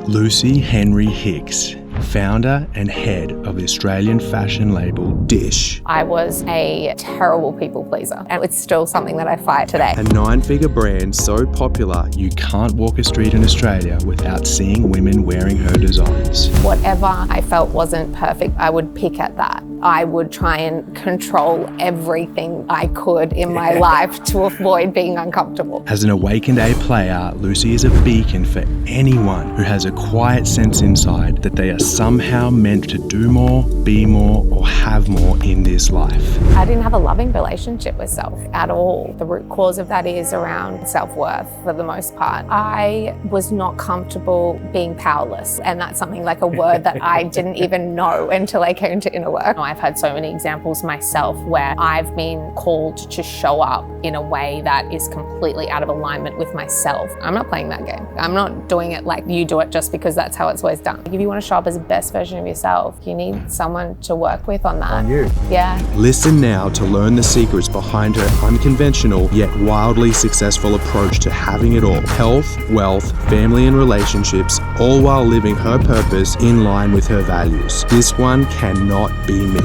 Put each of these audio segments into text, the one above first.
Lucy Henry-Hicks, founder and head of the Australian fashion label DISSH. I was a terrible people pleaser, and it's still something that I fight today. A 9-figure brand so popular you can't walk a street in Australia without seeing women wearing her designs. Whatever I felt wasn't perfect, I would pick at that. I would try and control everything I could in my life to avoid being uncomfortable. As an awakened A player, Lucy is a beacon for anyone who has a quiet sense inside that they are somehow meant to do more, be more, or have more in this life. I didn't have a loving relationship with self at all. The root cause of that is around self-worth for the most part. I was not comfortable being powerless, and that's something like a word that I didn't even know until I came to inner work. I've had so many examples myself where I've been called to show up in a way that is completely out of alignment with myself. I'm not playing that game. I'm not doing it like you do it just because that's how it's always done. If you want to show up as the best version of yourself, you need someone to work with on that. On you. Yeah. Listen now to learn the secrets behind her unconventional yet wildly successful approach to having it all. Health, wealth, family and relationships, all while living her purpose in line with her values. This one cannot be missed.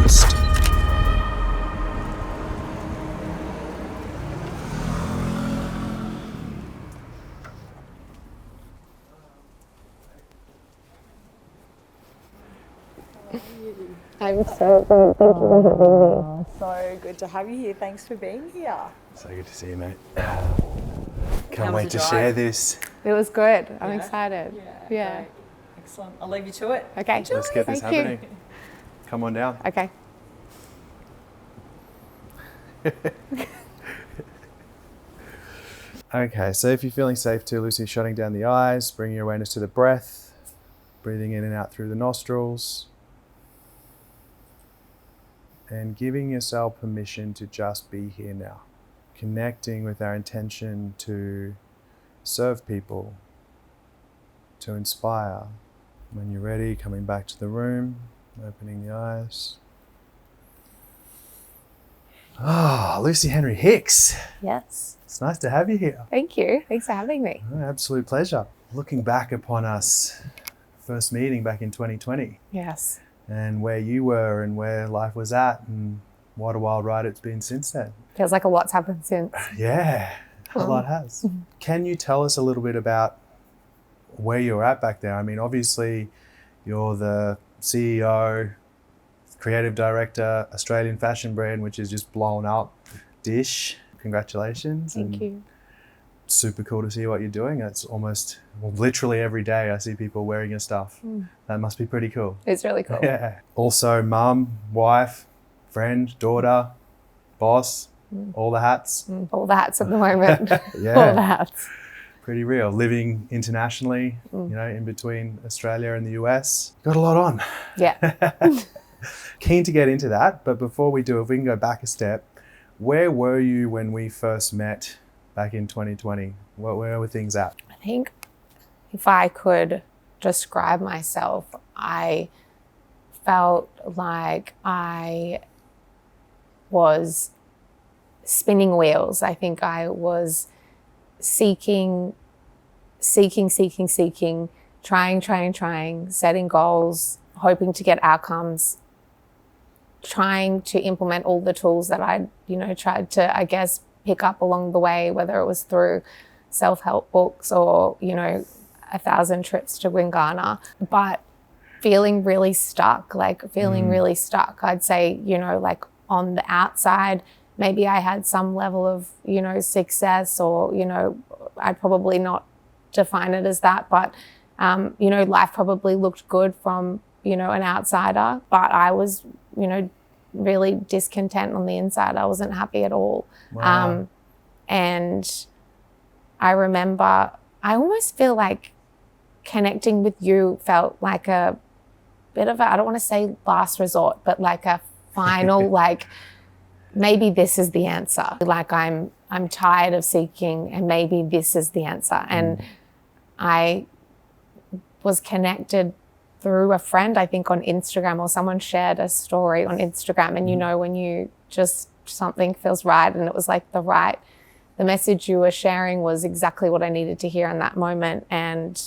I'm so good. Thank you for having me. So good to have you here. Thanks for being here. So good to see you, mate. How Can't was wait the to drive? share this. It was good. I'm excited. Yeah. Great. Excellent. I'll leave you to it. Okay. Let's get this Thank you. happening. Come on down. Okay. Okay, so if you're feeling safe too, Lucy, shutting down the eyes, bringing your awareness to the breath, breathing in and out through the nostrils, and giving yourself permission to just be here now. Connecting with our intention to serve people, to inspire. When you're ready, coming back to the room, opening the eyes. Ah, Lucy Henry-Hicks. Yes. It's nice to have you here. Thank you. Thanks for having me. Oh, absolute pleasure. Looking back upon us first meeting back in 2020 Yes. and where you were and where life was at, and what a wild ride it's been since then. Feels like a lot's happened since. Yeah, a lot has. Can you tell us a little bit about where you were at back there? I mean, obviously you're the CEO, creative director, Australian fashion brand, which is just blown up. DISSH, congratulations. Thank you. Super cool to see what you're doing. It's almost, well, literally every day I see people wearing your stuff. That must be pretty cool. It's really cool. Yeah. Also mum, wife, friend, daughter, boss, all the hats. All the hats at the moment. Yeah. All the hats. Pretty real. Living internationally, you know, in between Australia and the US. Got a lot on. Yeah. Keen to get into that, but before we do, if we can go back a step, where were you when we first met back in 2020? Where were things at? I think if I could describe myself, I felt like I was spinning wheels. I think I was seeking, trying, setting goals, hoping to get outcomes, trying to implement all the tools that I, tried to, I guess, pick up along the way, whether it was through self-help books or, 1,000 trips to Gwingana, but feeling really stuck, I'd say, like on the outside, maybe I had some level of, success or, I'd probably not define it as that, but, life probably looked good from, an outsider, but I was, really discontent on the inside. I wasn't happy at all. Wow. And I remember, I almost feel like connecting with you felt like a bit of a, I don't want to say last resort, but like a final, like maybe this is the answer. Like I'm tired of seeking and maybe this is the answer. And I was connected through a friend, I think on Instagram, or someone shared a story on Instagram, and when you just, something feels right, and it was like the message you were sharing was exactly what I needed to hear in that moment. And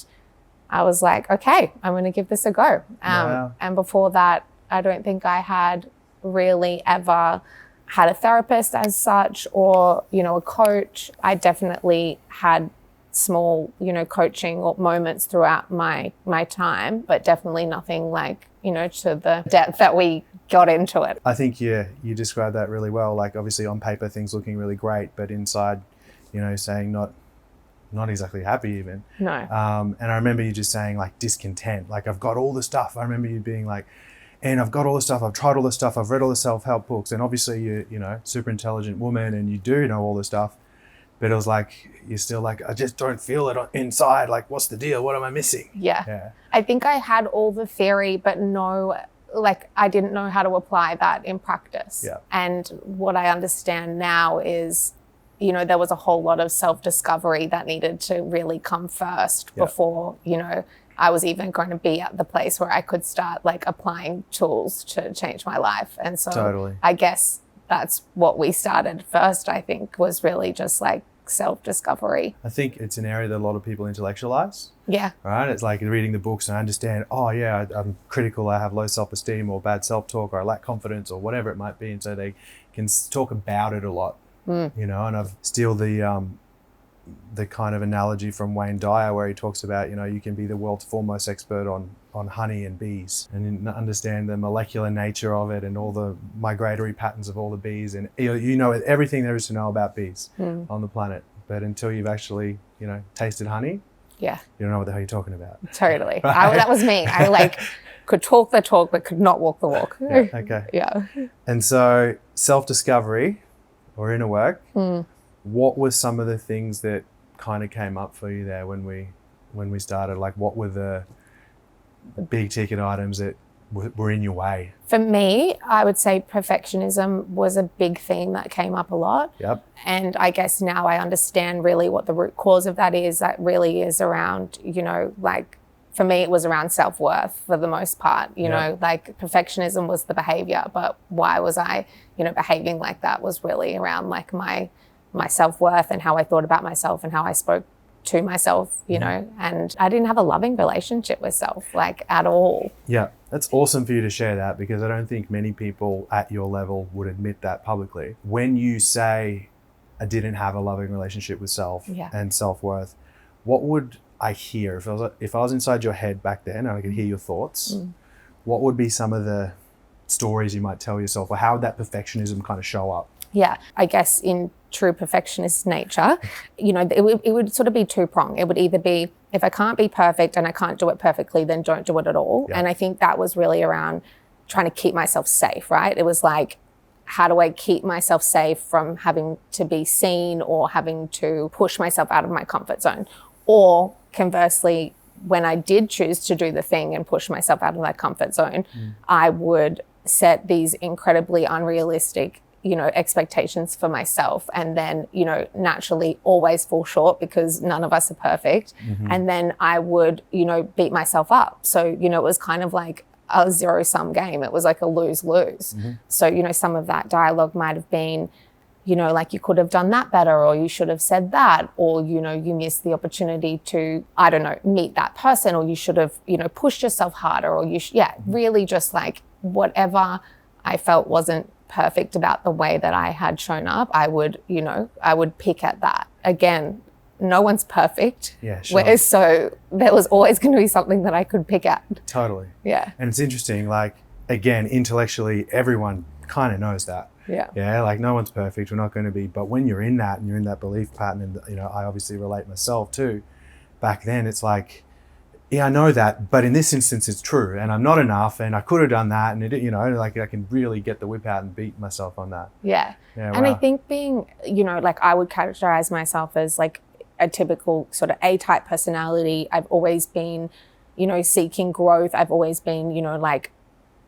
I was like, okay, I'm going to give this a go. Wow. And before that, I don't think I had really ever had a therapist as such, or, you know, a coach. I definitely had small, you know, coaching or moments throughout my time, but definitely nothing like, you know, to the depth that we got into it. I think you described that really well. Like, obviously on paper things looking really great, but inside, you know, saying not exactly happy even. No. And I remember you just saying like discontent. Like, I've got all the stuff. I remember you being like, and I've got all the stuff. I've tried all the stuff. I've read all the self-help books. And obviously you know, super intelligent woman, and you do know all the stuff. But it was like, you're still like, I just don't feel it inside. Like, what's the deal? What am I missing? Yeah. I think I had all the theory, but I didn't know how to apply that in practice. Yeah. And what I understand now is, you know, there was a whole lot of self-discovery that needed to really come first before, you know, I was even going to be at the place where I could start like applying tools to change my life. And so Totally. I guess that's what we started first, I think, was really just like self-discovery. I think it's an area that a lot of people intellectualize. Yeah. Right? It's like reading the books and I understand, oh yeah, I'm critical, I have low self-esteem or bad self-talk, or I lack confidence or whatever it might be. And so they can talk about it a lot, you know, and I've still the kind of analogy from Wayne Dyer where he talks about, you know, you can be the world's foremost expert on honey and bees and understand the molecular nature of it and all the migratory patterns of all the bees, and you know everything there is to know about bees on the planet. But until you've actually, you know, tasted honey, you don't know what the hell you're talking about. Totally. That was me. I like could talk the talk but could not walk the walk. Yeah, okay. Yeah. And so self-discovery or inner work, what were some of the things that kind of came up for you there when we started? Like, what were the big ticket items that were in your way? For me, I would say perfectionism was a big theme that came up a lot. Yep. And I guess now I understand really what the root cause of that is. That really is around, you know, like for me, it was around self-worth for the most part, you know, like perfectionism was the behavior, but why was I, you know, behaving like that was really around like my self-worth and how I thought about myself and how I spoke to myself, you know, and I didn't have a loving relationship with self, like at all. Yeah, that's awesome for you to share that, because I don't think many people at your level would admit that publicly. When you say, I didn't have a loving relationship with self and self-worth, what would I hear? If I was inside your head back then and I could hear your thoughts, what would be some of the stories you might tell yourself, or how would that perfectionism kind of show up? Yeah, I guess in true perfectionist nature, you know, it would sort of be two-pronged. It would either be, if I can't be perfect and I can't do it perfectly, then don't do it at all. And I think that was really around trying to keep myself safe, right? It was like, how do I keep myself safe from having to be seen or having to push myself out of my comfort zone? Or conversely, when I did choose to do the thing and push myself out of that comfort zone, I would set these incredibly unrealistic, you know, expectations for myself, and then, you know, naturally always fall short because none of us are perfect. And then I would, you know, beat myself up. So, you know, it was kind of like a zero-sum game. It was like a lose-lose. So, you know, some of that dialogue might have been, you know, like you could have done that better, or you should have said that, or, you know, you missed the opportunity to, I don't know, meet that person, or you should have, you know, pushed yourself harder, or really just like whatever I felt wasn't perfect about the way that I had shown up, I would pick at that. Again, no one's perfect. Yeah, sure. So there was always going to be something that I could pick at. Totally. Yeah. And it's interesting, like, again, intellectually, everyone kind of knows that. Yeah, like no one's perfect, we're not going to be, but when you're in that and you're in that belief pattern, and, you know, I obviously relate myself too, back then it's like, yeah, I know that, but in this instance it's true, and I'm not enough, and I could have done that, and it, you know, like I can really get the whip out and beat myself on that. Yeah. And wow. I think being, you know, like I would characterize myself as like a typical sort of A-type personality. I've always been, you know, seeking growth. I've always been, you know, like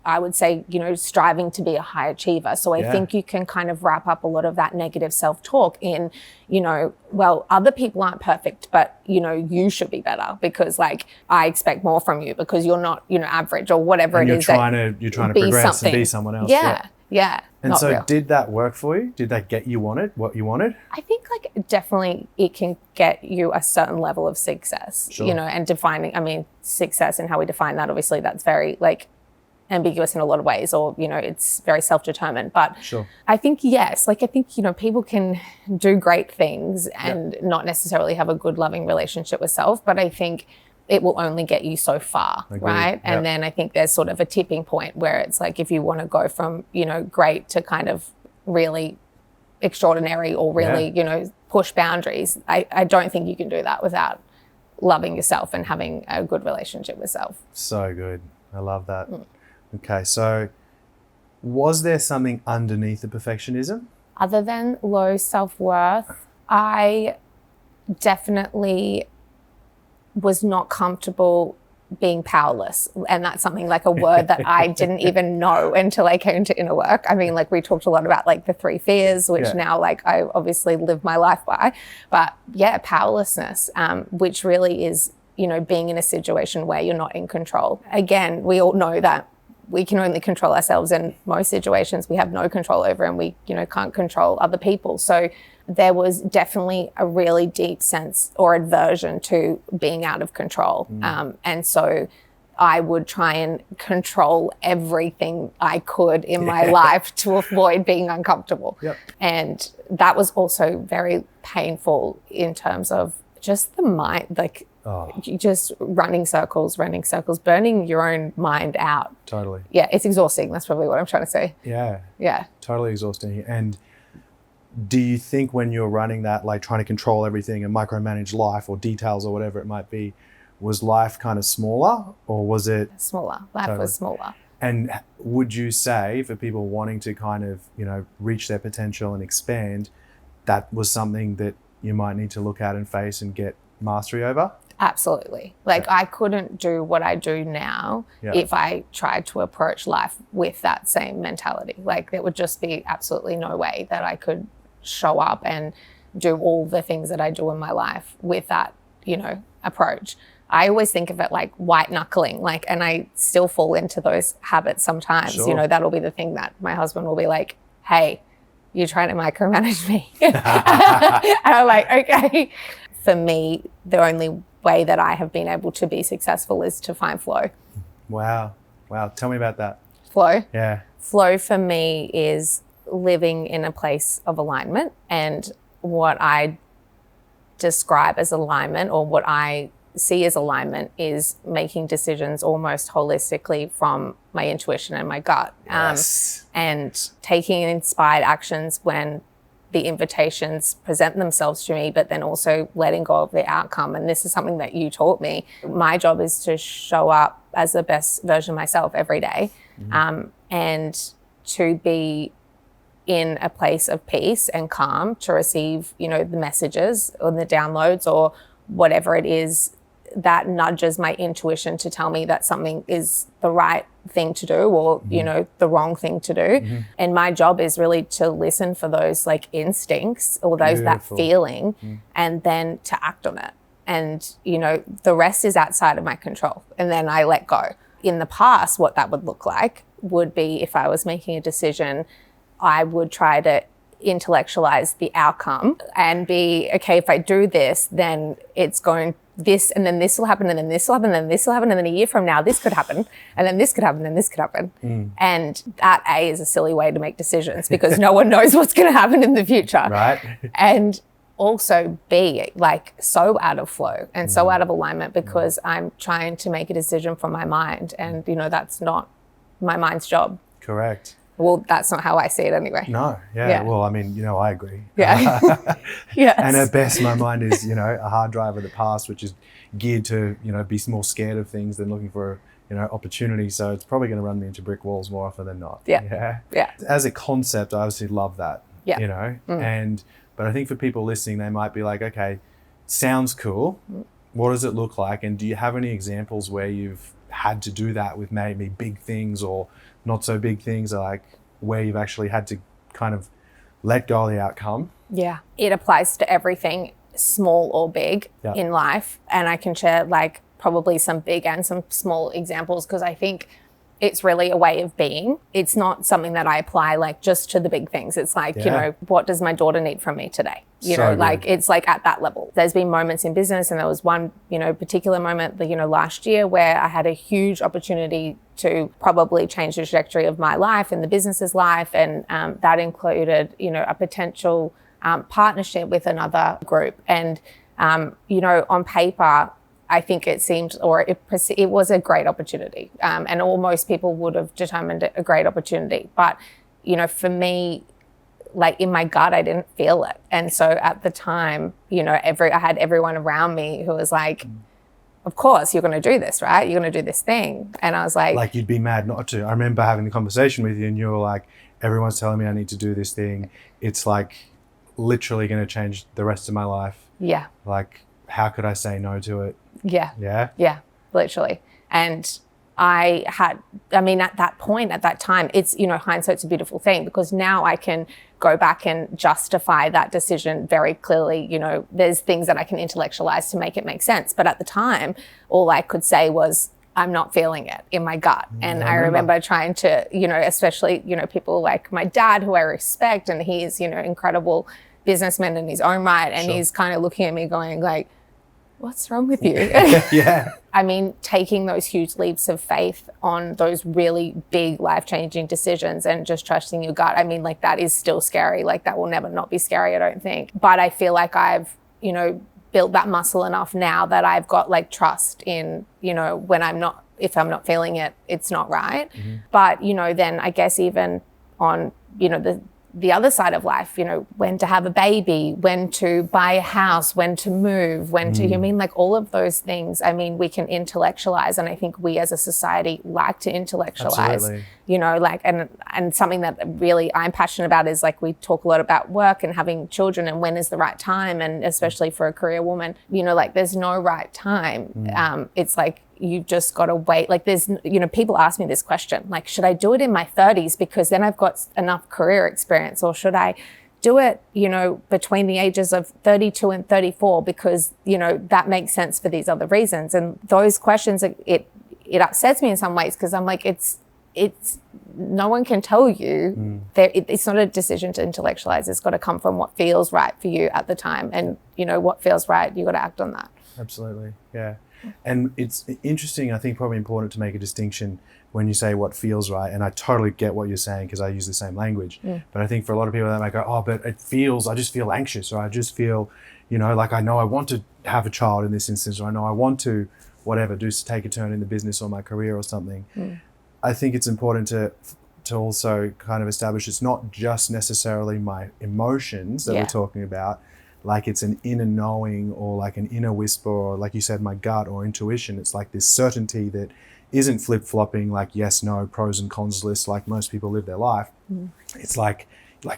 I would say, you know, striving to be a high achiever. So I think you can kind of wrap up a lot of that negative self-talk in, you know, well, other people aren't perfect, but, you know, you should be better because like I expect more from you because you're not, you know, average or whatever and it you're is. You're trying to progress something. and be someone else. Yeah. Yeah. And not so real. did that work for you? Did that get you what you wanted? I think like definitely it can get you a certain level of success, Sure. you know, and defining, I mean, success and how we define that, obviously that's very like ambiguous in a lot of ways, or, you know, it's very self-determined. But Sure. I think, yes, like I think, you know, people can do great things and not necessarily have a good loving relationship with self, but I think it will only get you so far, Agreed. right? And then I think there's sort of a tipping point where it's like if you want to go from, you know, great to kind of really extraordinary or really, you know, push boundaries, I don't think you can do that without loving yourself and having a good relationship with self. So good. I love that. Okay, so was there something underneath the perfectionism? Other than low self-worth, I definitely was not comfortable being powerless. And that's something like a word that I didn't even know until I came to inner work. I mean, like we talked a lot about like the 3 fears, which now like I obviously live my life by. But yeah, powerlessness, which really is, you know, being in a situation where you're not in control. Again, we all know that we can only control ourselves in most situations. We have no control over, and we, you know, can't control other people. So there was definitely a really deep sense or aversion to being out of control. And so I would try and control everything I could in my life to avoid being uncomfortable. And that was also very painful in terms of just the mind, like just running circles, burning your own mind out. Totally. Yeah, it's exhausting. That's probably what I'm trying to say. Yeah. Totally exhausting. And do you think when you're running that, like trying to control everything and micromanage life or details or whatever it might be, was life kind of smaller, or was it? Smaller. Life was smaller. And would you say for people wanting to kind of, you know, reach their potential and expand, that was something that you might need to look at and face and get mastery over? Absolutely. Like I couldn't do what I do now if I tried to approach life with that same mentality. Like there would just be absolutely no way that I could show up and do all the things that I do in my life with that, you know, approach. I always think of it like white knuckling, like, and I still fall into those habits sometimes. You know, that'll be the thing that my husband will be like, hey, you're trying to micromanage me. And I'm like, okay. For me, the only way that I have been able to be successful is to find flow. Wow. Tell me about that. Flow? Yeah. Flow for me is living in a place of alignment, and what I describe as alignment, or what I see as alignment, is making decisions almost holistically from my intuition and my gut. And taking inspired actions when the invitations present themselves to me, but then also letting go of the outcome. And this is something that you taught me. My job is to show up as the best version of myself every day, and to be in a place of peace and calm to receive, you know, the messages or the downloads or whatever it is that nudges my intuition to tell me that something is the right thing to do, or, you know, the wrong thing to do. And my job is really to listen for those like instincts or those, that feeling, and then to act on it. And, you know, the rest is outside of my control. And then I let go. In the past, what that would look like would be, if I was making a decision, I would try to intellectualize the outcome and be, okay, if I do this, then it's going this, and then this will happen, and then this will happen, and then this will happen, and then a year from now this could happen, and then this could happen, and this could happen. And that is a silly way to make decisions, because no one knows what's going to happen in the future. Right. And also be like so out of flow and so out of alignment, because I'm trying to make a decision from my mind, and, you know, that's not my mind's job. Correct. Well, that's not how I see it anyway. No, well, I mean, you know, I agree. Yes. And at best, my mind is, you know, a hard drive of the past, which is geared to, you know, be more scared of things than looking for, you know, opportunity. So it's probably going to run me into brick walls more often than not. Yeah. As a concept, I obviously love that. You know, but I think for people listening, they might be like, okay, sounds cool. What does it look like? And do you have any examples where you've had to do that with maybe big things or not so big things, like where you've actually had to kind of let go of the outcome? Yeah, it applies to everything, small or big, in life. And I can share like probably some big and some small examples, because I think it's really a way of being. It's not something that I apply like just to the big things. It's like, you know, what does my daughter need from me today? You know, like it's like at that level. There's been moments in business, and there was one, you know, particular moment, you know, last year where I had a huge opportunity to probably change the trajectory of my life and the business's life. And that included, you know, a potential partnership with another group. And, you know, on paper, I think it seemed, or it was a great opportunity. And almost people would have determined it a great opportunity. But, you know, for me, like in my gut, I didn't feel it. And so at the time, you know, I had everyone around me who was like, of course, you're going to do this, right? You're going to do this thing. And I was like you'd be mad not to. I remember having the conversation with you and you were like, everyone's telling me I need to do this thing. It's like literally going to change the rest of my life. Yeah. Like, how could I say no to it? Yeah. Yeah. Yeah, literally. And at that point, at that time, it's, you know, hindsight's a beautiful thing, because now I can go back and justify that decision very clearly. You know, there's things that I can intellectualize to make it make sense. But at the time, all I could say was, I'm not feeling it in my gut. And I remember trying to, you know, especially, you know, people like my dad, who I respect, and he's, you know, incredible businessman in his own right. And he's kind of looking at me going like, what's wrong with you? Yeah. I mean, taking those huge leaps of faith on those really big life-changing decisions and just trusting your gut. I mean, like that is still scary. Like that will never not be scary, I don't think. But I feel like I've, you know, built that muscle enough now that I've got like trust in, you know, if I'm not feeling it, it's not right. But, you know, then I guess even on, you know, the other side of life, you know, when to have a baby, when to buy a house, when to move, when to, you mean, like all of those things, I mean, we can intellectualize. And I think we as a society like to intellectualize. Absolutely. You know, like, and something that really I'm passionate about is like, we talk a lot about work and having children and when is the right time. And especially for a career woman, you know, like there's no right time. It's like, you've just got to wait. Like there's, you know, people ask me this question, like, should I do it in my 30s because then I've got enough career experience, or should I do it, you know, between the ages of 32 and 34 because, you know, that makes sense for these other reasons. And those questions, it upsets me in some ways, because I'm like, it's no one can tell you. It's not a decision to intellectualize. It's got to come from what feels right for you at the time. And, you know, what feels right, you got to act on that. Absolutely. Yeah. And it's interesting, I think probably important to make a distinction when you say what feels right. And I totally get what you're saying, because I use the same language. But I think for a lot of people that might go, oh, but I just feel anxious, or I just feel, you know, like I know I want to have a child in this instance, or I know I want to, whatever, take a turn in the business or my career or something. I think it's important to also kind of establish it's not just necessarily my emotions that we're talking about. Like it's an inner knowing, or like an inner whisper, or like you said, my gut or intuition. It's like this certainty that isn't flip-flopping, like yes, no, pros and cons list, like most people live their life. It's like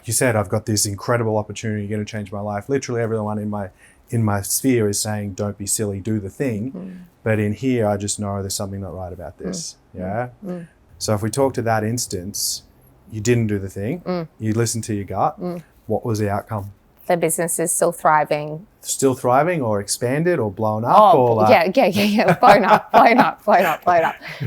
you said, I've got this incredible opportunity going to change my life. Literally everyone in my sphere is saying, don't be silly, do the thing. But in here, I just know there's something not right about this. Yeah. So if we talk to that instance, you didn't do the thing. You listened to your gut. What was the outcome? The business is still thriving. Still thriving, or expanded, or blown up? Yeah.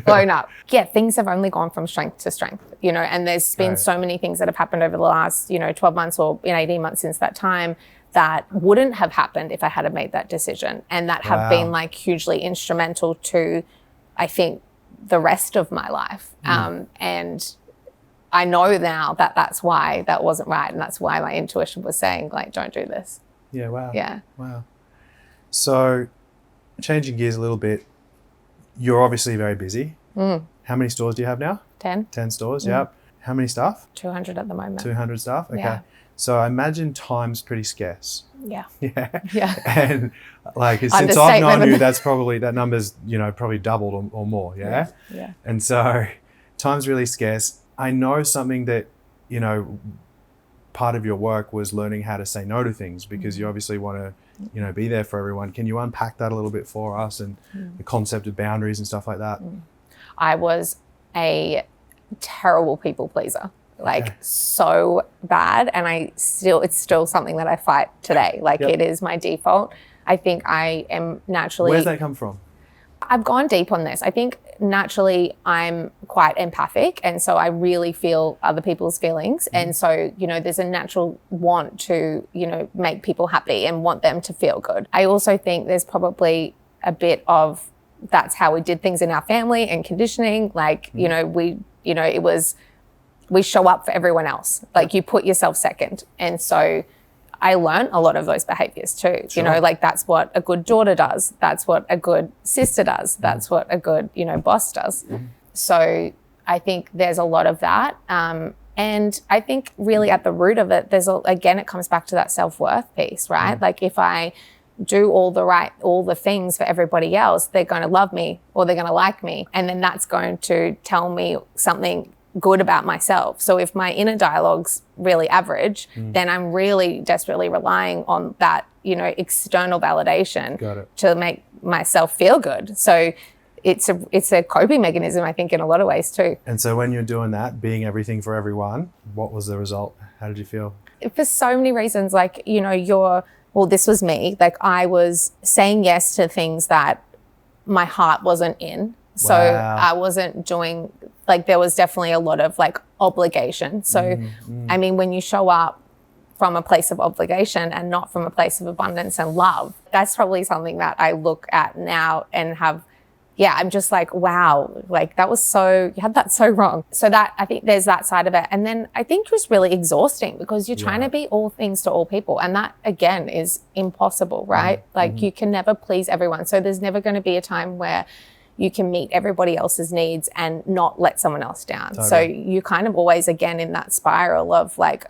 Blown up. Yeah, things have only gone from strength to strength, you know, and there's been so many things that have happened over the last, you know, 12 months or 18 months since that time that wouldn't have happened if I had made that decision, and that have been like hugely instrumental to, I think, the rest of my life. And I know now that that's why that wasn't right, and that's why my intuition was saying, like, don't do this. Yeah, wow. Yeah. Wow. So, changing gears a little bit, you're obviously very busy. How many stores do you have now? 10. 10 stores, yep. How many staff? 200 at the moment. 200 staff? Okay. Yeah. So, I imagine time's pretty scarce. Yeah. Yeah. And like, since I've known you, that number's, you know, probably doubled or more, yeah? Yeah. And so, time's really scarce. I know something that, you know, part of your work was learning how to say no to things, because you obviously want to, you know, be there for everyone. Can you unpack that a little bit for us, and the concept of boundaries and stuff like that? I was a terrible people pleaser, like so bad. And it's still something that I fight today. Like it is my default. I think I am naturally. Where's that come from? I've gone deep on this. I think naturally I'm quite empathic, and so I really feel other people's feelings. And so, you know, there's a natural want to, you know, make people happy and want them to feel good. I also think there's probably a bit of that's how we did things in our family and conditioning. Like, you know, we show up for everyone else. Like you put yourself second. And so I learned a lot of those behaviors too. Sure. You know, like that's what a good daughter does. That's what a good sister does. That's what a good, you know, boss does. So I think there's a lot of that. And I think really at the root of it, again, it comes back to that self-worth piece, right? Like if I do all the things for everybody else, they're going to love me or they're going to like me. And then that's going to tell me something good about myself. So if my inner dialogue's really average, then I'm really desperately relying on that, you know, external validation to make myself feel good. So it's a coping mechanism, I think, in a lot of ways too. And so when you're doing that, being everything for everyone, what was the result? How did you feel? For so many reasons, like, you know, this was me. Like I was saying yes to things that my heart wasn't in. So I wasn't doing, like there was definitely a lot of like obligation. So, I mean, when you show up from a place of obligation and not from a place of abundance and love, that's probably something that I look at now and I'm just like, wow, like you had that so wrong. So that, I think there's that side of it. And then I think it was really exhausting because you're trying to be all things to all people. And that again is impossible, right? Like you can never please everyone. So there's never going to be a time where you can meet everybody else's needs and not let someone else down. Totally. So you kind of always, again, in that spiral of like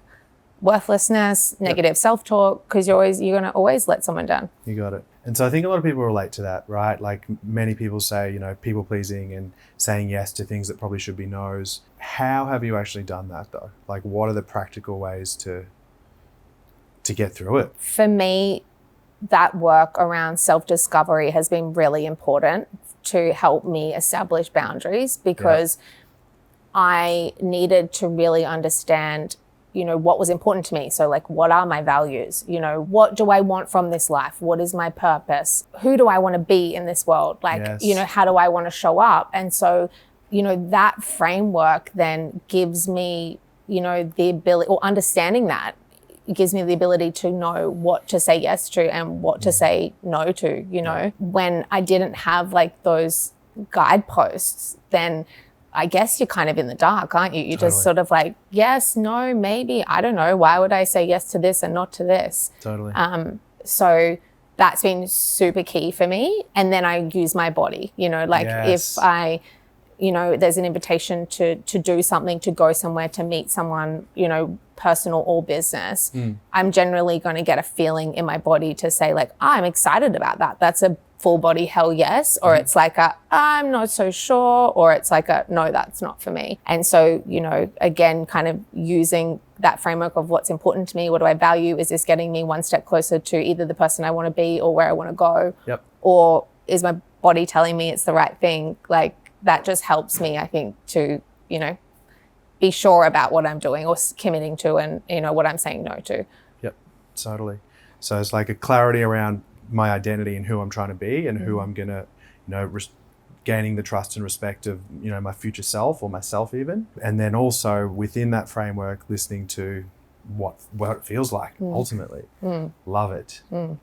worthlessness, negative self-talk, because you're going to always let someone down. You got it. And so I think a lot of people relate to that, right? Like many people say, you know, people pleasing and saying yes to things that probably should be no's. How have you actually done that though? Like what are the practical ways to get through it? For me, that work around self-discovery has been really important to help me establish boundaries because I needed to really understand, you know, what was important to me. So like, what are my values? You know, what do I want from this life? What is my purpose? Who do I want to be in this world? Like, you know, how do I want to show up? And so, you know, that framework then gives me, you know, the ability, or understanding that, it gives me the ability to know what to say yes to and what to say no to, you know. When I didn't have like those guideposts, then I guess you're kind of in the dark, aren't you? You're just sort of like, yes, no, maybe, I don't know. Why would I say yes to this and not to this? Totally. So that's been super key for me. And then I use my body, you know, like if I, you know, there's an invitation to do something, to go somewhere, to meet someone, you know, personal or business, I'm generally going to get a feeling in my body to say like, I'm excited about that. That's a full body hell yes. Or it's like I'm not so sure, or it's like no, that's not for me. And so, you know, again, kind of using that framework of what's important to me, what do I value? Is this getting me one step closer to either the person I want to be or where I want to go? Or is my body telling me it's the right thing? Like that just helps me, I think, to, you know, be sure about what I'm doing or committing to and, you know, what I'm saying no to. Yep, totally. So it's like a clarity around my identity and who I'm trying to be and who I'm going to, you know, gaining the trust and respect of, you know, my future self or myself even. And then also within that framework, listening to what it feels like ultimately. Love it.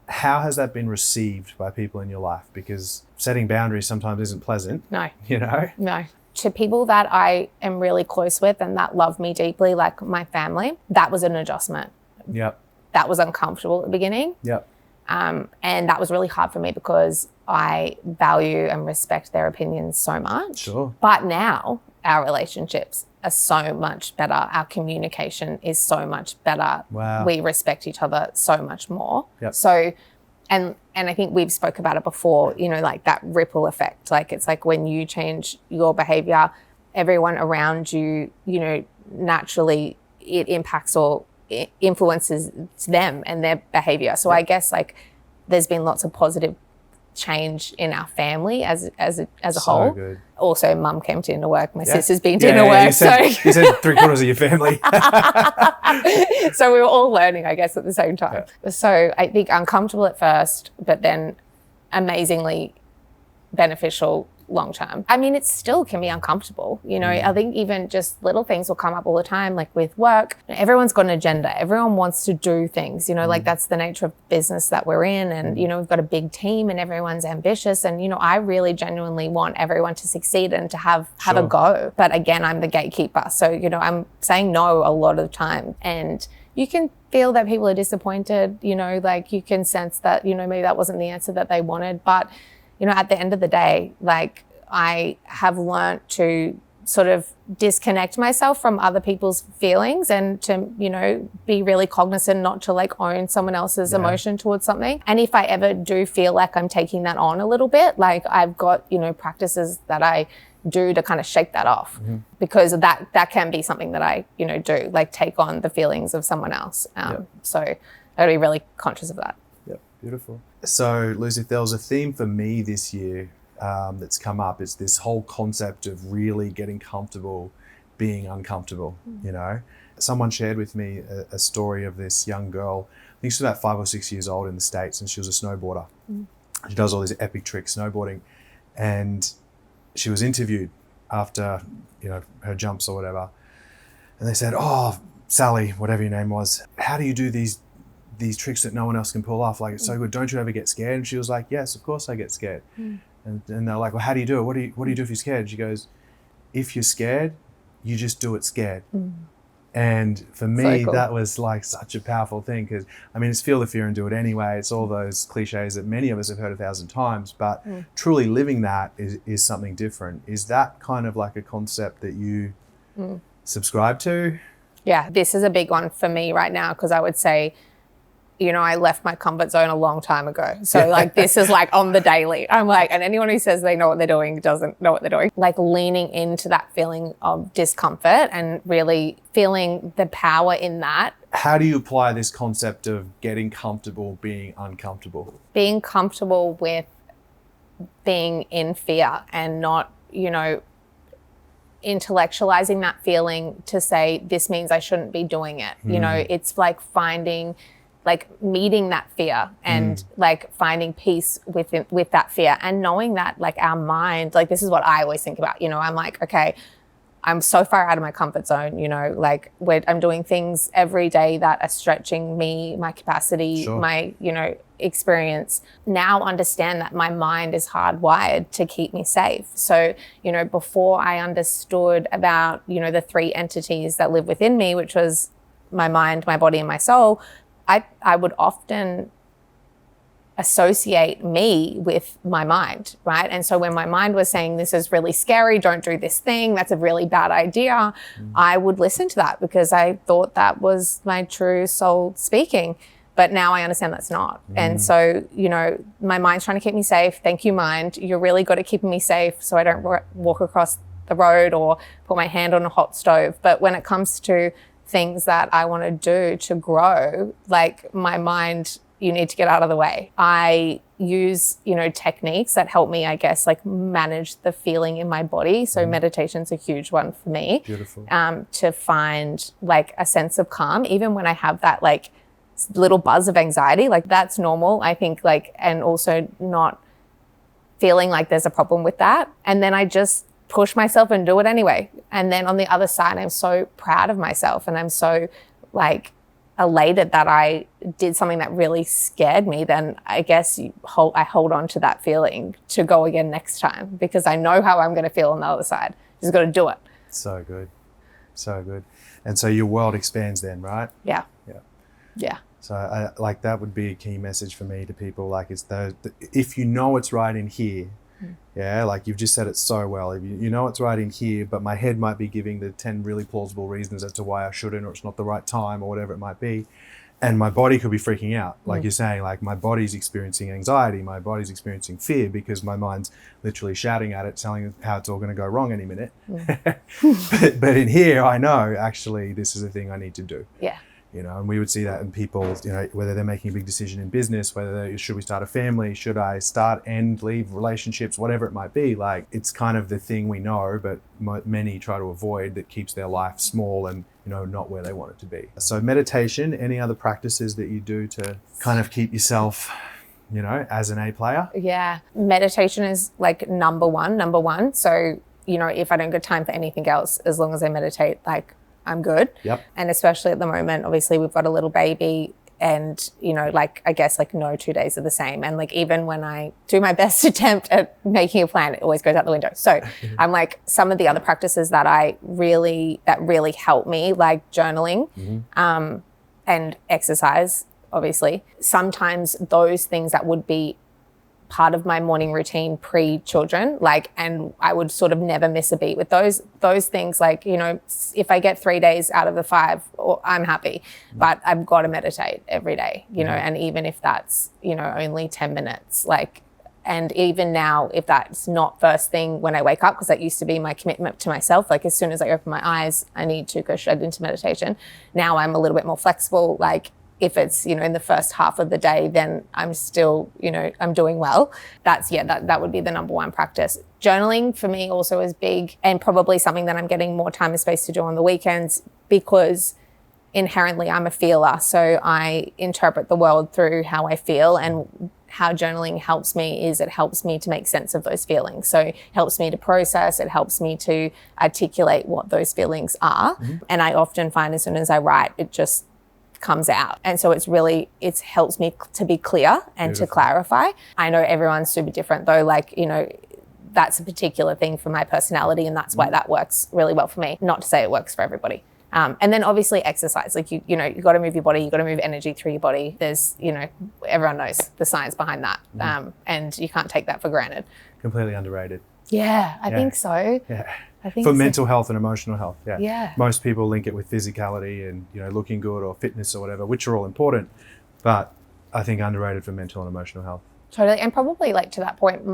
How has that been received by people in your life? Because setting boundaries sometimes isn't pleasant. No. You know? No. To people that I am really close with and that love me deeply, like my family, that was an adjustment. Yep. That was uncomfortable at the beginning. Yep. And that was really hard for me because I value and respect their opinions so much. Sure. But now our relationships are so much better. Our communication is so much better. Wow. We respect each other so much more. Yep. So, and I think we've spoke about it before, you know, like that ripple effect. Like it's like when you change your behavior, everyone around you, you know, naturally it impacts or it influences them and their behavior. So I guess like there's been lots of positive change in our family as a whole. Good. Also, mum came to dinner work. My sister's been to dinner work. You said 3/4 of your family. So we were all learning, I guess, at the same time. Yeah. So I think uncomfortable at first, but then amazingly beneficial long term. I mean, it still can be uncomfortable. You know, I think even just little things will come up all the time, like with work. Everyone's got an agenda. Everyone wants to do things, you know, like that's the nature of business that we're in. And, you know, we've got a big team and everyone's ambitious. And, you know, I really genuinely want everyone to succeed and to have a go. But again, I'm the gatekeeper. So, you know, I'm saying no a lot of the time. And you can feel that people are disappointed, you know, like you can sense that, you know, maybe that wasn't the answer that they wanted. But you know, at the end of the day, like I have learned to sort of disconnect myself from other people's feelings and to, you know, be really cognizant not to like own someone else's emotion towards something. And if I ever do feel like I'm taking that on a little bit, like I've got, you know, practices that I do to kind of shake that off because that can be something that I, you know, do, like take on the feelings of someone else. So I gotta be really conscious of that. Yep, beautiful. So, Lucy, if there was a theme for me this year that's come up, it's this whole concept of really getting comfortable being uncomfortable, you know. Someone shared with me a story of this young girl, I think she's about 5 or 6 years old in the States, and she was a snowboarder. She does all these epic tricks snowboarding. And she was interviewed after, you know, her jumps or whatever. And they said, "Oh, Sally," whatever your name was, "how do you do these tricks that no one else can pull off? Like, it's so good. Don't you ever get scared?" And she was like, "Yes, of course I get scared." And they're like, "Well, how do you do it? What do you do if you're scared?" She goes, "If you're scared, you just do it scared." And for me, so cool. That was like such a powerful thing because, I mean, it's feel the fear and do it anyway. It's all those cliches that many of us have heard 1,000 times, but truly living that is something different. Is that kind of like a concept that you subscribe to? Yeah, this is a big one for me right now because I would say, you know, I left my comfort zone a long time ago. So like this is like on the daily. I'm like, and anyone who says they know what they're doing doesn't know what they're doing. Like leaning into that feeling of discomfort and really feeling the power in that. How do you apply this concept of getting comfortable being uncomfortable? Being comfortable with being in fear and not, you know, intellectualizing that feeling to say, this means I shouldn't be doing it. You know, it's like meeting that fear and like finding peace with that fear and knowing that like our mind, like this is what I always think about, you know, I'm like, okay, I'm so far out of my comfort zone, you know, like I'm doing things every day that are stretching me, my capacity, my, you know, experience. Now understand that my mind is hardwired to keep me safe. So, you know, before I understood about, you know, the 3 entities that live within me, which was my mind, my body, and my soul, I would often associate me with my mind, right? And so when my mind was saying, this is really scary, don't do this thing, that's a really bad idea, I would listen to that because I thought that was my true soul speaking. But now I understand that's not. And so, you know, my mind's trying to keep me safe. Thank you, mind. You're really good at keeping me safe so I don't walk across the road or put my hand on a hot stove. But when it comes to things that I want to do to grow, like my mind, you need to get out of the way. I use, you know, techniques that help me, I guess, like manage the feeling in my body. So meditation's a huge one for me. Beautiful. To find like a sense of calm, even when I have that like little buzz of anxiety, like that's normal, I think, like, and also not feeling like there's a problem with that. And then I just push myself and do it anyway. And then on the other side, I'm so proud of myself and I'm so like elated that I did something that really scared me. Then I guess I hold on to that feeling to go again next time because I know how I'm going to feel on the other side. Just got to do it. So good. So good. And so your world expands then, right? Yeah. Yeah. Yeah. So like that would be a key message for me to people. Like it's if you know it's right in here, yeah, like you've just said it so well. If you know it's right in here, but my head might be giving the 10 really plausible reasons as to why I shouldn't, or it's not the right time, or whatever it might be. And my body could be freaking out. Like you're saying, like my body's experiencing anxiety, my body's experiencing fear because my mind's literally shouting at it, telling it how it's all going to go wrong any minute. but in here, I know actually this is the thing I need to do. Yeah. You know, and we would see that in people, you know, whether they're making a big decision in business, should we start a family, should I start, end, leave relationships, whatever it might be. Like it's kind of the thing we know, but many try to avoid, that keeps their life small and, you know, not where they want it to be. So meditation, any other practices that you do to kind of keep yourself you know, as an A player? Yeah. Meditation is like number one. So, you know, if I don't get time for anything else, as long as I meditate, like I'm good. Yep. And especially at the moment, obviously we've got a little baby and, you know, like, I guess like no 2 days are the same. And like, even when I do my best attempt at making a plan, it always goes out the window. So I'm like, some of the other practices that really help me, like journaling, and exercise, obviously. Sometimes those things that would be part of my morning routine pre-children, like, and I would sort of never miss a beat with those things, like, you know, if I get 3 days out of the 5, I'm happy, but I've got to meditate every day, you know, and even if that's, you know, only 10 minutes, like, and even now, if that's not first thing when I wake up, because that used to be my commitment to myself, like as soon as I open my eyes, I need to go straight into meditation. Now I'm a little bit more flexible, like, if it's, you know, in the first half of the day, then I'm still, you know, I'm doing well. That would be the number one practice. Journaling for me also is big, and probably something that I'm getting more time and space to do on the weekends, because inherently I'm a feeler. So I interpret the world through how I feel, and how journaling helps me is it helps me to make sense of those feelings. So it helps me to process, it helps me to articulate what those feelings are. And I often find as soon as I write, it just comes out. And so it helps me to be clear and to clarify. I know everyone's super different though, like, you know, that's a particular thing for my personality, and that's why that works really well for me. Not to say it works for everybody. And then obviously exercise, like you know, you got to move your body, you got to move energy through your body. There's, you know, everyone knows the science behind that. And you can't take that for granted. Completely underrated. Yeah, I think so. Yeah. I think for so. mental health and emotional health. Yeah. Yeah. Most people link it with physicality and, you know, looking good or fitness or whatever, which are all important, but I think underrated for mental and emotional health. Totally. And probably like to that point,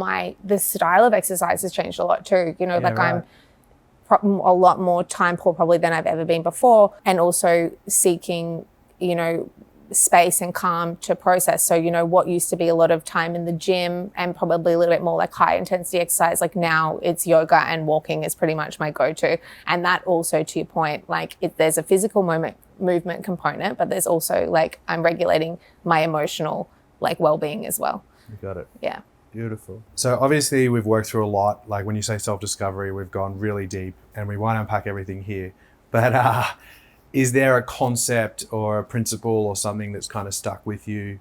the style of exercise has changed a lot too. You know, like right. I'm a lot more time poor probably than I've ever been before, and also seeking, you know, space and calm to process. So, you know, what used to be a lot of time in the gym and probably a little bit more like high intensity exercise, like now it's yoga and walking is pretty much my go-to. And that also, to your point, like there's a physical movement component, but there's also like I'm regulating my emotional like well-being as well. You got it. Yeah. Beautiful. So obviously we've worked through a lot. Like when you say self-discovery, we've gone really deep and we won't unpack everything here. But is there a concept or a principle or something that's kind of stuck with you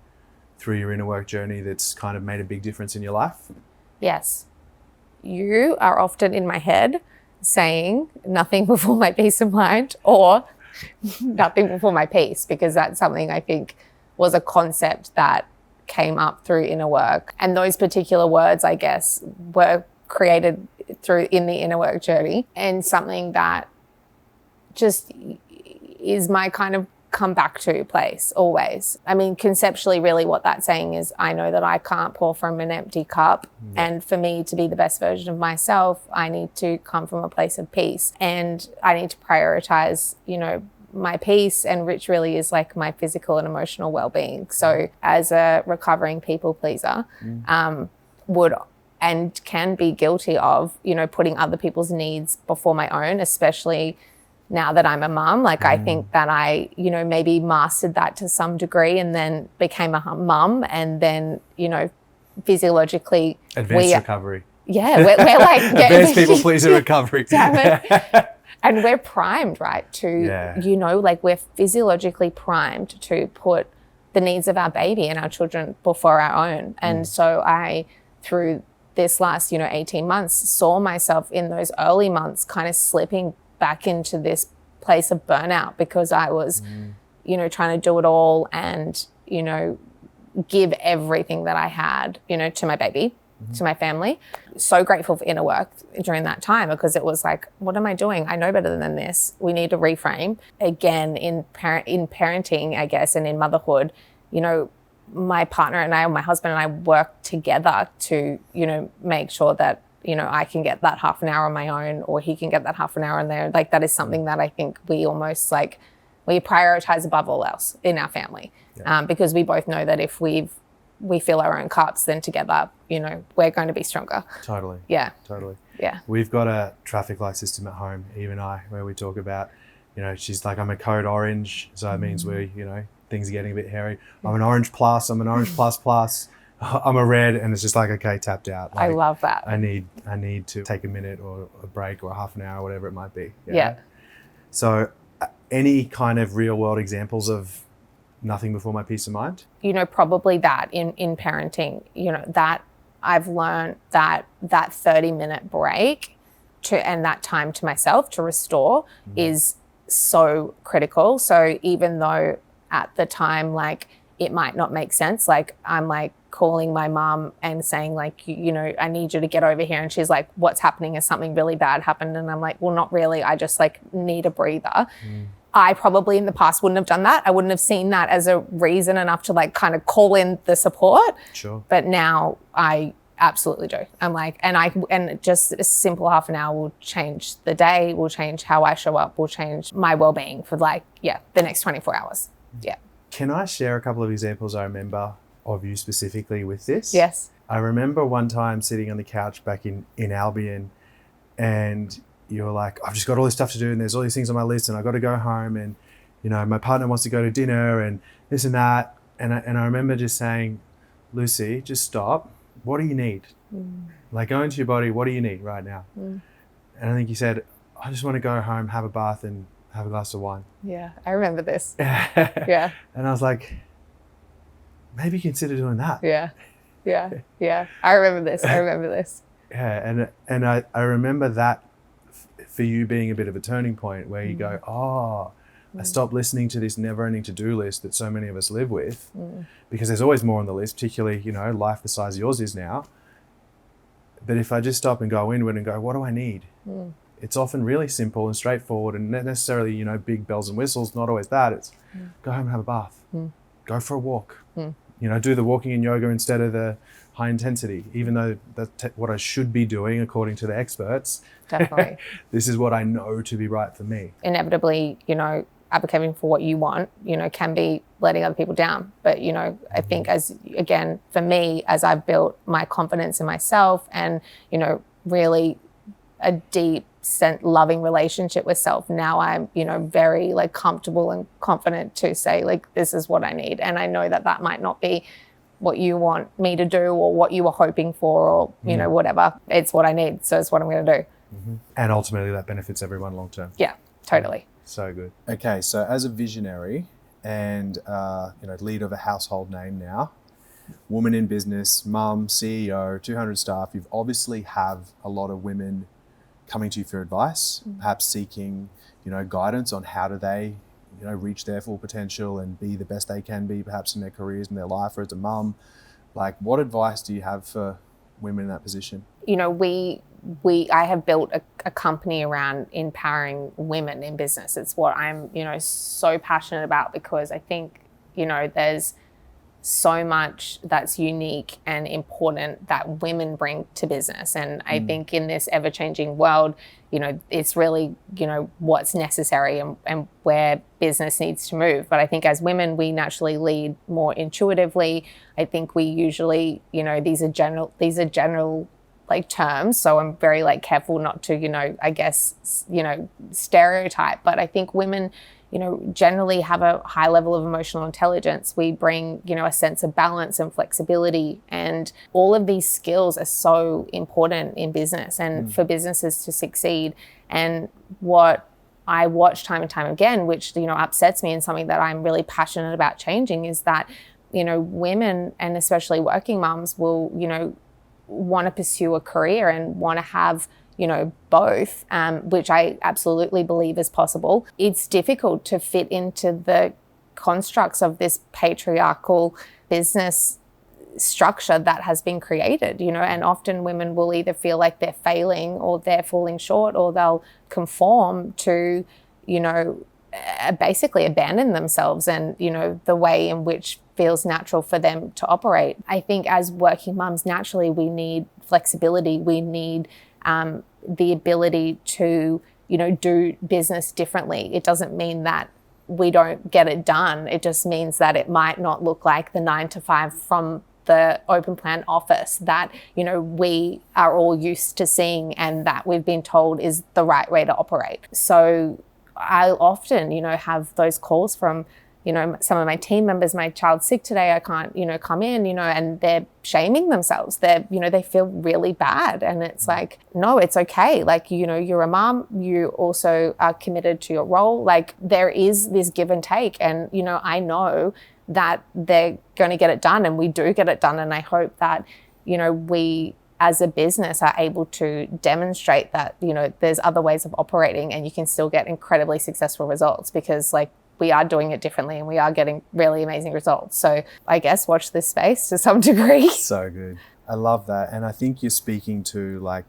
through your inner work journey that's kind of made a big difference in your life? Yes. You are often in my head saying nothing before my peace of mind, or nothing before my peace, because that's something I think was a concept that came up through inner work. And those particular words, I guess, were created in the inner work journey, and something that just is my kind of come back to place always. I mean, conceptually, really what that's saying is I know that I can't pour from an empty cup. And for me to be the best version of myself, I need to come from a place of peace, and I need to prioritize, you know, my peace, and which really is like my physical and emotional well-being. So as a recovering people pleaser, would and can be guilty of, you know, putting other people's needs before my own, especially now that I'm a mum. Like I think that I, you know, maybe mastered that to some degree and then became a mum, and then, you know, physiologically advanced recovery. Yeah, we're like advanced people pleaser recovery. Damn it. And we're primed, right, to, you know, like we're physiologically primed to put the needs of our baby and our children before our own. And so I, through this last, you know, 18 months, saw myself in those early months kind of slipping back into this place of burnout, because I was, you know, trying to do it all and, you know, give everything that I had, you know, to my baby, to my family. So grateful for inner work during that time, because it was like, what am I doing? I know better than this. We need to reframe. Again, in parenting, I guess, and in motherhood, you know, my partner and I, my husband and I work together to, you know, make sure that, you know, I can get that half an hour on my own, or he can get that half an hour in there. Like that is something that I think we almost like, we prioritize above all else in our family, because we both know that if we fill our own cups, then together, you know, we're going to be stronger. Totally. Yeah. Totally. Yeah. We've got a traffic light system at home, Eve and I, where we talk about, you know, she's like, I'm a code orange. So it means you know, things are getting a bit hairy. I'm an orange plus, I'm an orange plus plus. I'm a red, and it's just like, okay, tapped out. I Like, love that. I need to take a minute or a break or half an hour, whatever it might be. Yeah. So any kind of real world examples of nothing before my peace of mind? You know, probably that in parenting, you know, that I've learned that 30-minute break and that time to myself to restore is so critical. So even though at the time, like, it might not make sense, like, I'm like calling my mom and saying, like, you know, I need you to get over here. And she's like, what's happening? Has something really bad happened? And I'm like, well, not really. I just like need a breather. I probably in the past wouldn't have done that. I wouldn't have seen that as a reason enough to like kind of call in the support. Sure. But now I absolutely do. I'm like, and just a simple half an hour will change the day, will change how I show up, will change my well-being for like, the next 24 hours. Yeah. Can I share a couple of examples I remember of you specifically with this? Yes. I remember one time sitting on the couch back in Albion, and you were like, I've just got all this stuff to do, and there's all these things on my list, and I've got to go home, and, you know, my partner wants to go to dinner and this and that. And I remember just saying, Lucy, just stop. What do you need? Like, go into your body. What do you need right now? And I think you said, I just want to go home, have a bath and have a glass of wine. Yeah, I remember this. Yeah. And I was like, maybe consider doing that. Yeah. I remember this. Yeah, and I remember that for you being a bit of a turning point where you go, I stopped listening to this never-ending to-do list that so many of us live with, because there's always more on the list, particularly, you know, life the size yours is now. But if I just stop and go inward and go, what do I need? It's often really simple and straightforward, and not necessarily, you know, big bells and whistles, not always that. It's go home and have a bath, go for a walk, you know, do the walking and yoga instead of the high intensity, even though that's what I should be doing according to the experts. Definitely. This is what I know to be right for me. Inevitably, you know, advocating for what you want, you know, can be letting other people down. But, you know, I think again, for me, as I've built my confidence in myself and, you know, really a deep, loving relationship with self, now I'm, you know, very like comfortable and confident to say, like, this is what I need. And I know that that might not be what you want me to do or what you were hoping for or, you know, whatever. It's what I need. So it's what I'm going to do. And ultimately that benefits everyone long term. Yeah, totally. So good. Okay, so as a visionary and, you know, leader of a household name now, woman in business, mum, CEO, 200 staff, you've obviously have a lot of women coming to you for advice, perhaps seeking, you know, guidance on how do they, you know, reach their full potential and be the best they can be, perhaps in their careers and their life, or as a mum. Like, what advice do you have for women in that position? You know, I have built a company around empowering women in business. It's what I'm, you know, so passionate about, because I think, you know, there's so much that's unique and important that women bring to business. And I think in this ever-changing world, you know, it's really, you know, what's necessary and where business needs to move. But I think as women, we naturally lead more intuitively. I think we usually, you know, these are general like terms. So I'm very like careful not to, you know, I guess, you know, stereotype. But I think women, you know, generally have a high level of emotional intelligence. We bring, you know, a sense of balance and flexibility, and all of these skills are so important in business and for businesses to succeed. And what I watch time and time again, which, you know, upsets me and something that I'm really passionate about changing, is that, you know, women and especially working mums will, you know, want to pursue a career and want to have, you know, both, which I absolutely believe is possible. It's difficult to fit into the constructs of this patriarchal business structure that has been created, you know, and often women will either feel like they're failing or they're falling short, or they'll conform to, you know, basically abandon themselves and, you know, the way in which feels natural for them to operate. I think as working mums, naturally we need flexibility. We need the ability to, you know, do business differently. It doesn't mean that we don't get it done. It just means that it might not look like the 9 to 5 from the open plan office that, you know, we are all used to seeing and that we've been told is the right way to operate. So I often, you know, have those calls from, you know, some of my team members, my child's sick today, I can't, you know, come in, you know, and they're shaming themselves. They're, you know, they feel really bad. And it's like, no, it's okay. Like, you know, you're a mom, you also are committed to your role. Like, there is this give and take. And, you know, I know that they're going to get it done, and we do get it done. And I hope that, you know, we as a business are able to demonstrate that, you know, there's other ways of operating and you can still get incredibly successful results, because like we are doing it differently and we are getting really amazing results. So I guess watch this space to some degree. So good. I love that. And I think you're speaking to, like,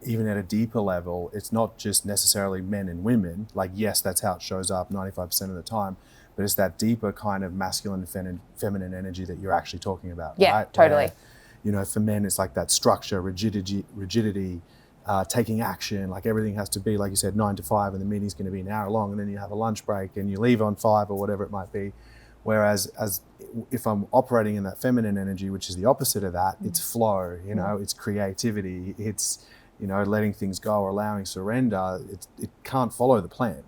even at a deeper level, it's not just necessarily men and women. Like, yes, that's how it shows up 95% of the time, but it's that deeper kind of masculine and feminine energy that you're actually talking about. Yeah, right? totally. Where, you know, for men, it's like that structure, rigidity, taking action. Like, everything has to be, like you said, 9 to 5, and the meeting's going to be an hour long, and then you have a lunch break and you leave on 5 or whatever it might be. Whereas if I'm operating in that feminine energy, which is the opposite of that, it's flow, you know, it's creativity, it's, you know, letting things go or allowing surrender. It can't follow the plan,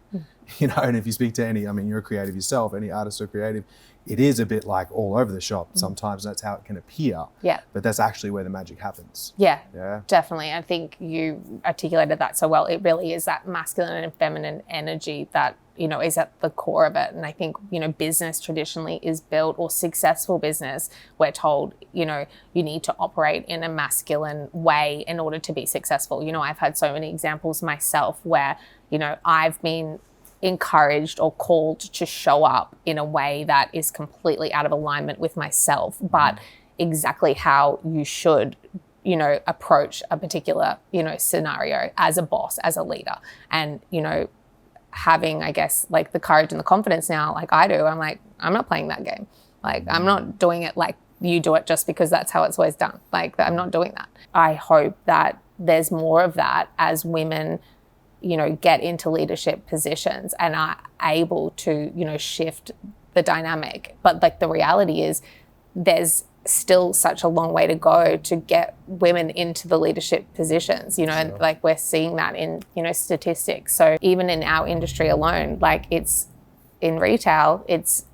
you know. And if you speak to any, I mean, you're a creative yourself, any artist or creative, it is a bit like all over the shop sometimes. That's how it can appear. Yeah. But that's actually where the magic happens. Yeah, Yeah. definitely. I think you articulated that so well. It really is that masculine and feminine energy that, you know, is at the core of it. And I think, you know, business traditionally is built, or successful business, we're told, you know, you need to operate in a masculine way in order to be successful. You know, I've had so many examples myself where, you know, I've been encouraged or called to show up in a way that is completely out of alignment with myself, but exactly how you should, you know, approach a particular, you know, scenario as a boss, as a leader. And, you know, having, I guess, like the courage and the confidence now, like I do, I'm like, I'm not playing that game. Like, I'm not doing it like you do it just because that's how it's always done. Like, I'm not doing that. I hope that there's more of that as women, you know, get into leadership positions and are able to, you know, shift the dynamic. But like, the reality is there's still such a long way to go to get women into the leadership positions, you know, and like we're seeing that in, you know, statistics. So even in our industry alone, like, it's in retail, it's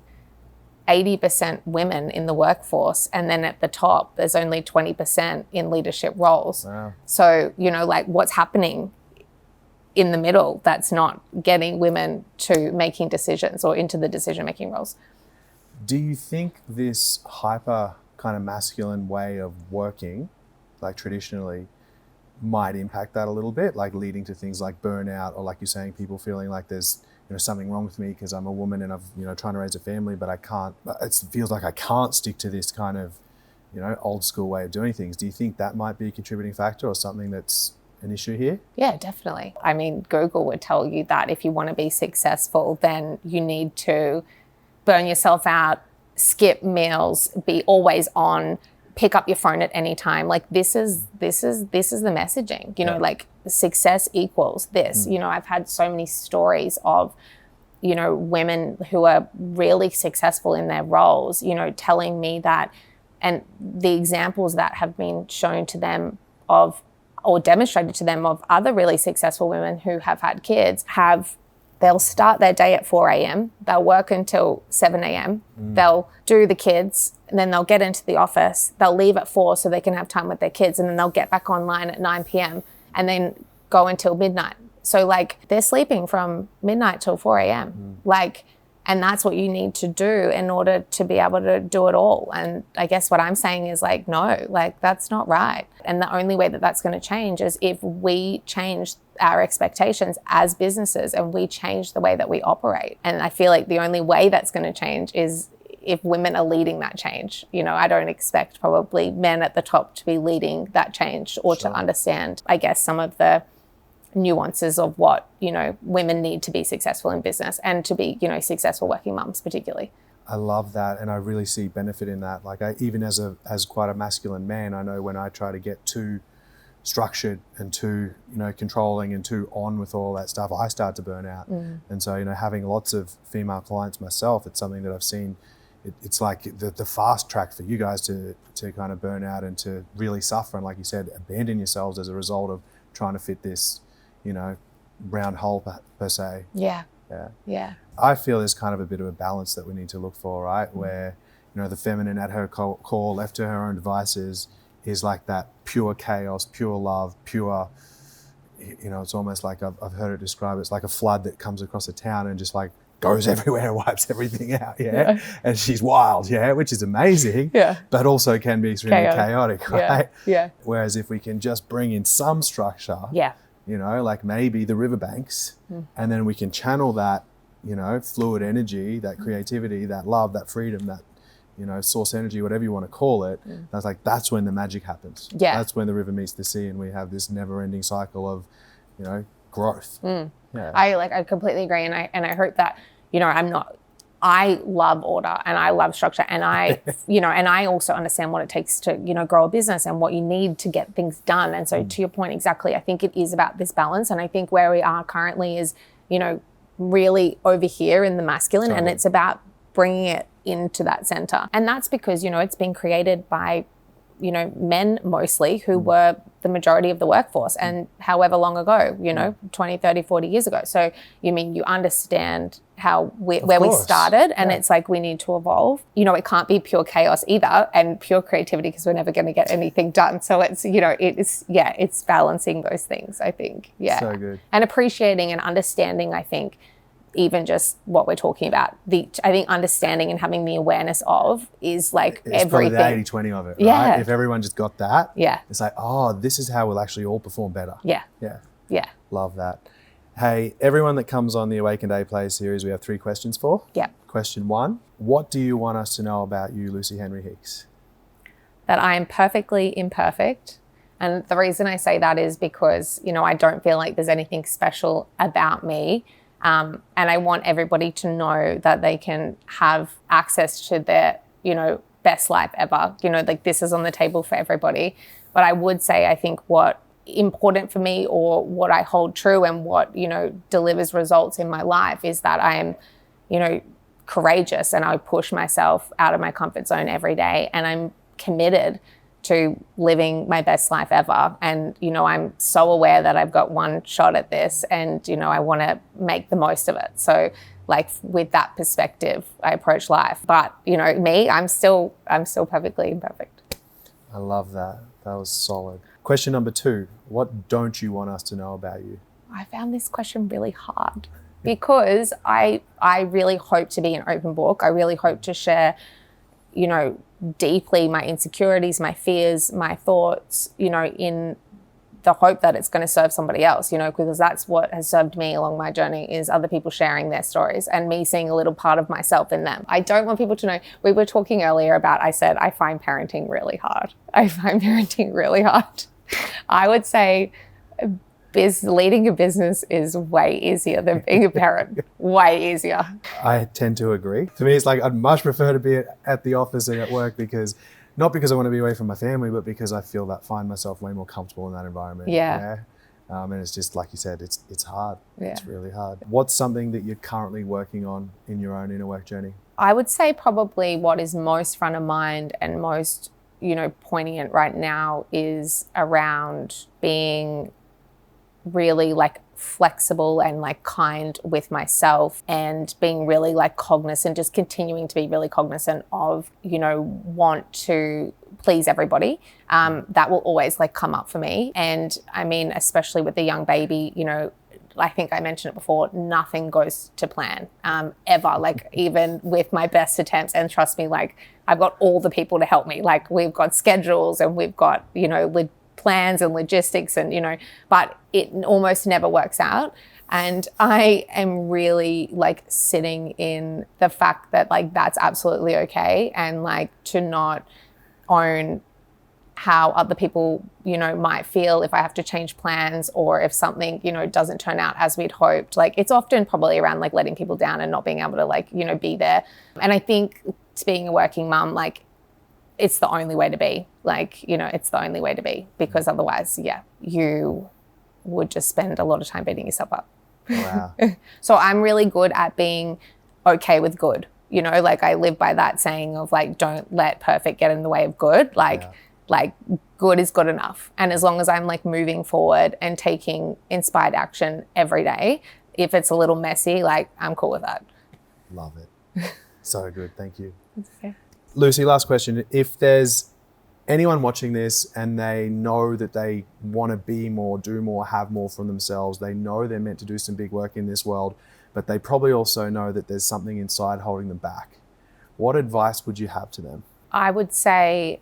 80% women in the workforce, and then at the top there's only 20% in leadership roles. Wow. So, you know, like, what's happening in the middle that's not getting women to making decisions or into the decision-making roles? Do you think this hyper kind of masculine way of working, like traditionally, might impact that a little bit, like leading to things like burnout, or like you're saying, people feeling like there's, you know, something wrong with me because I'm a woman and I've, you know, trying to raise a family, but I can't, it feels like I can't stick to this kind of, you know, old school way of doing things. Do you think that might be a contributing factor or something that's an issue here? Yeah, definitely. I mean, Google would tell you that if you want to be successful, then you need to burn yourself out, skip meals, be always on, pick up your phone at any time. Like, this is the messaging, you know, like, success equals this. You know, I've had so many stories of, you know, women who are really successful in their roles, you know, telling me that, and the examples that have been shown to them of, or demonstrated to them, of other really successful women who have had kids, they'll start their day at 4 a.m, they'll work until 7 a.m, they'll do the kids, and then they'll get into the office, they'll leave at 4 so they can have time with their kids, and then they'll get back online at 9 p.m, and then go until midnight. So like, they're sleeping from midnight till 4 a.m. Like, and that's what you need to do in order to be able to do it all. And I guess what I'm saying is like, no, like, that's not right. And the only way that that's going to change is if we change our expectations as businesses and we change the way that we operate. And I feel like the only way that's going to change is if women are leading that change. You know, I don't expect probably men at the top to be leading that change or to understand, I guess, some of the nuances of what, you know, women need to be successful in business and to be, you know, successful working mums particularly. I love that, and I really see benefit in that. Like, even as quite a masculine man, I know when I try to get too structured and too, you know, controlling and too on with all that stuff, I start to burn out. And so, you know, having lots of female clients myself, it's something that I've seen. It's like the fast track for you guys to kind of burn out and to really suffer, and like you said, abandon yourselves as a result of trying to fit this, you know, round hole per se. Yeah. Yeah. I feel there's kind of a bit of a balance that we need to look for, right? Where, the feminine at her core, left to her own devices, is like that pure chaos, pure love, pure, it's almost like I've heard it described, it's like a flood that comes across a town and just like goes everywhere and wipes everything out, and she's wild, which is amazing, but also can be extremely chaotic, right? Whereas if we can just bring in some structure, like maybe the riverbanks, and then we can channel that, fluid energy, that creativity, that love, that freedom, that, source energy, whatever you want to call it, that's when the magic happens. That's when the river meets the sea and we have this never-ending cycle of, growth. I completely agree, and I hope that, I love order and I love structure, and I, and I also understand what it takes to, grow a business and what you need to get things done. And so to your point, exactly, I think it is about this balance. And I think where we are currently is, really over here in the masculine, and it's about bringing it into that center. And that's because, it's been created by, men mostly who were the majority of the workforce, and however long ago, 20, 30, 40 years ago. So you understand where we started, and it's like we need to evolve. It can't be pure chaos either and pure creativity, because we're never going to get anything done. So it's, it's balancing those things, I think. Yeah. So good. And appreciating and understanding, I think, even just what we're talking about. I think understanding and having the awareness of is like it's everything. Probably the 80-20 of it, right? If everyone just got that, it's like, this is how we'll actually all perform better. Yeah. Love that. Hey, everyone that comes on the Awakened A Play series, we have 3 questions for. Question 1, what do you want us to know about you, Lucy Henry-Hicks? That I am perfectly imperfect. And the reason I say that is because, I don't feel like there's anything special about me. And I want everybody to know that they can have access to their, best life ever. Like this is on the table for everybody. But I would say, I think what important for me, or what I hold true and what, delivers results in my life, is that I am, courageous, and I push myself out of my comfort zone every day. And I'm committed to living my best life ever. And, I'm so aware that I've got one shot at this, and, I want to make the most of it. So like with that perspective, I approach life. But, me, I'm still perfectly imperfect. I love that. That was solid. Question number 2, what don't you want us to know about you? I found this question really hard because I really hope to be an open book. I really hope to share, deeply my insecurities, my fears, my thoughts, in the hope that it's going to serve somebody else, because that's what has served me along my journey, is other people sharing their stories and me seeing a little part of myself in them. I don't want people to know, we were talking earlier about, I said, I find parenting really hard. I would say leading a business is way easier than being a parent. Way easier. I tend to agree. For me, it's like I'd much prefer to be at the office and at work, not because I want to be away from my family, but because I find myself way more comfortable in that environment. And it's just like you said, it's hard. It's really hard. What's something that you're currently working on in your own inner work journey? I would say probably what is most front of mind and most, poignant right now is around being really like flexible and like kind with myself, and being really like cognizant, just continuing to be really cognizant of, want to please everybody. That will always like come up for me. And I mean, especially with the young baby, I think I mentioned it before, nothing goes to plan, ever, like even with my best attempts. And trust me, like I've got all the people to help me. Like we've got schedules and we've got, plans and logistics and, but it almost never works out. And I am really like sitting in the fact that like that's absolutely okay, and like to not own how other people, might feel if I have to change plans, or if something, doesn't turn out as we'd hoped. Like it's often probably around like letting people down and not being able to like, be there. And I think being a working mum, like it's the only way to be. Like, it's the only way to be, because otherwise, you would just spend a lot of time beating yourself up. Wow. So I'm really good at being okay with good. Like I live by that saying of like, don't let perfect get in the way of good. Like good is good enough. And as long as I'm like moving forward and taking inspired action every day, if it's a little messy, like I'm cool with that. Love it. So good. Thank you. That's okay. Lucy, last question. If there's anyone watching this and they know that they want to be more, do more, have more from themselves, they know they're meant to do some big work in this world, but they probably also know that there's something inside holding them back, what advice would you have to them? I would say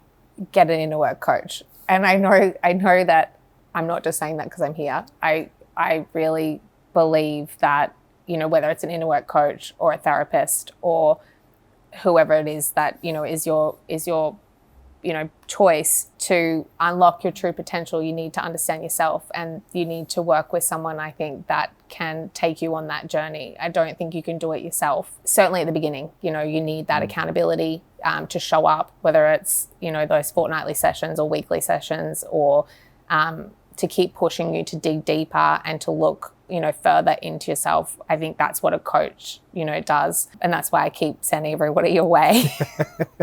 get an inner work coach. And I know that I'm not just saying that because I'm here. I really believe that, you know, whether it's an inner work coach or a therapist or whoever it is that, you know, is your you know, choice to unlock your true potential, you need to understand yourself and you need to work with someone, I think, that can take you on that journey. I don't think you can do it yourself. Certainly at the beginning, you know, you need that accountability to show up, whether it's, you know, those fortnightly sessions or weekly sessions, or to keep pushing you to dig deeper and to look, you know, further into yourself. I think that's what a coach, you know, does. And that's why I keep sending everybody your way.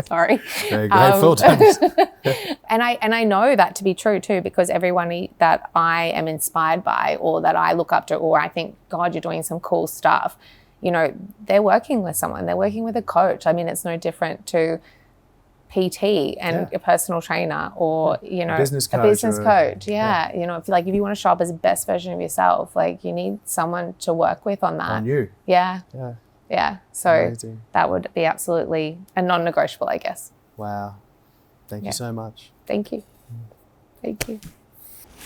Sorry. Very grateful. And I know that to be true too, because everyone that I am inspired by or that I look up to, or I think, God, you're doing some cool stuff, you know, they're working with someone, they're working with a coach. I mean, it's no different to PT and a personal trainer or, you know, a business coach. Yeah. You know, if you want to show up as the best version of yourself, like you need someone to work with on that. On you. Yeah. Yeah. Yeah. So amazing. That would be absolutely a non-negotiable, I guess. Wow. Thank you so much. Thank you. Thank you.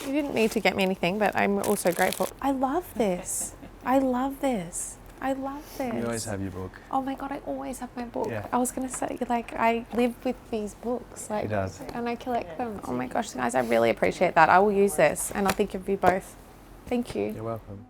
You didn't need to get me anything, but I'm also grateful. I love this. I love this. I love this. You always have your book. Oh my God, I always have my book. Yeah. I was going to say, like, I live with these books. Like, He does. And I collect them. Oh my gosh, guys, I really appreciate that. I will use this and I'll think of you both. Thank you. You're welcome.